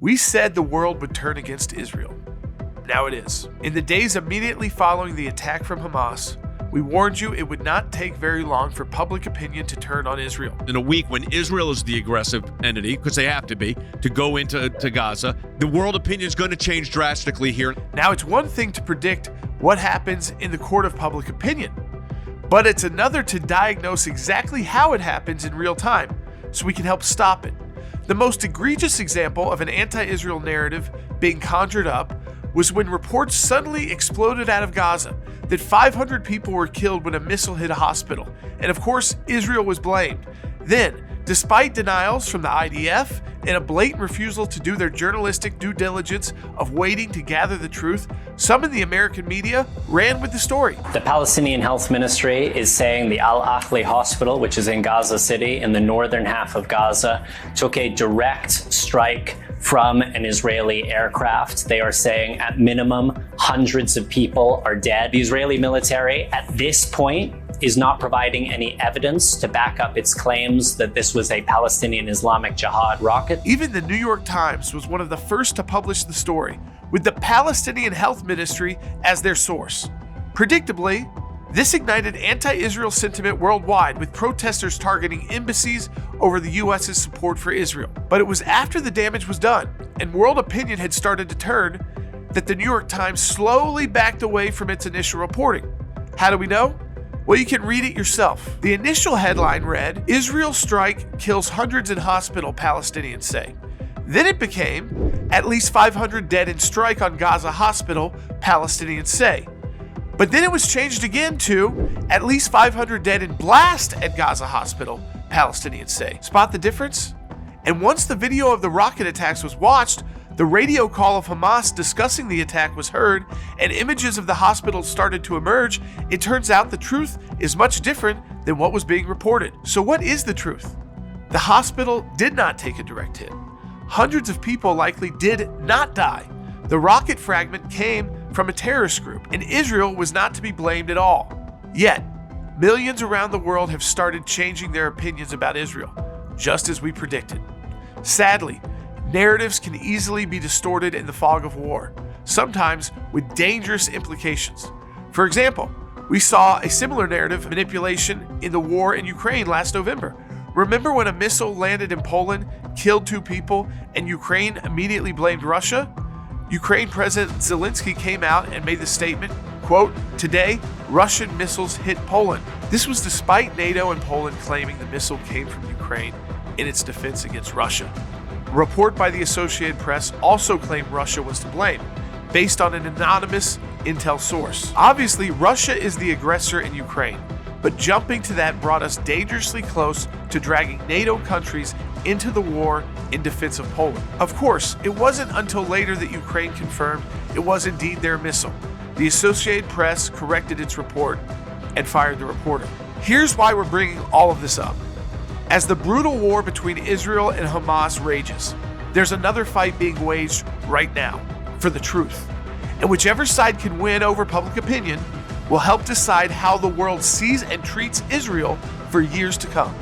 We said the world would turn against Israel. Now it is. In the days immediately following the attack from Hamas, we warned you it would not take very long for public opinion to turn on Israel. In a week when Israel is the aggressive entity, because they have to be, to go into Gaza, the world opinion is going to change drastically here. Now, it's one thing to predict what happens in the court of public opinion, but it's another to diagnose exactly how it happens in real time so we can help stop it. The most egregious example of an anti-Israel narrative being conjured up was when reports suddenly exploded out of Gaza that 500 people were killed when a missile hit a hospital, and of course, Israel was blamed. Then, despite denials from the IDF and a blatant refusal to do their journalistic due diligence of waiting to gather the truth, some in the American media ran with the story. The Palestinian Health Ministry is saying the Al-Ahli Hospital, which is in Gaza City, in the northern half of Gaza, took a direct strike from an Israeli aircraft. They are saying at minimum hundreds of people are dead. The Israeli military at this point is not providing any evidence to back up its claims that this was a Palestinian Islamic Jihad rocket. Even the New York Times was one of the first to publish the story, with the Palestinian Health Ministry as their source. Predictably, this ignited anti-Israel sentiment worldwide, with protesters targeting embassies over the U.S.'s support for Israel. But it was after the damage was done and world opinion had started to turn that the New York Times slowly backed away from its initial reporting. How do we know? Well, you can read it yourself. The initial headline read, "Israel strike kills hundreds in hospital, Palestinians say." Then it became, "At least 500 dead in strike on Gaza hospital, Palestinians say." But then it was changed again to, "At least 500 dead in blast at Gaza hospital, Palestinians say." Spot the difference? And once the video of the rocket attacks was watched, the radio call of Hamas discussing the attack was heard, and images of the hospital started to emerge, it turns out the truth is much different than what was being reported. So what is the truth? The hospital did not take a direct hit. Hundreds of people likely did not die. The rocket fragment came from a terrorist group, and Israel was not to be blamed at all. Yet, millions around the world have started changing their opinions about Israel, just as we predicted. Sadly, narratives can easily be distorted in the fog of war, sometimes with dangerous implications. For example, we saw a similar narrative manipulation in the war in Ukraine last November. Remember when a missile landed in Poland, killed 2 people, and Ukraine immediately blamed Russia? Ukraine President Zelensky came out and made the statement, quote, "Today, Russian missiles hit Poland." This was despite NATO and Poland claiming the missile came from Ukraine in its defense against Russia. A report by the Associated Press also claimed Russia was to blame, based on an anonymous intel source. Obviously, Russia is the aggressor in Ukraine, but jumping to that brought us dangerously close to dragging NATO countries into the war in defense of Poland. Of course, it wasn't until later that Ukraine confirmed it was indeed their missile. The Associated Press corrected its report and fired the reporter. Here's why we're bringing all of this up. As the brutal war between Israel and Hamas rages, there's another fight being waged right now for the truth. And whichever side can win over public opinion will help decide how the world sees and treats Israel for years to come.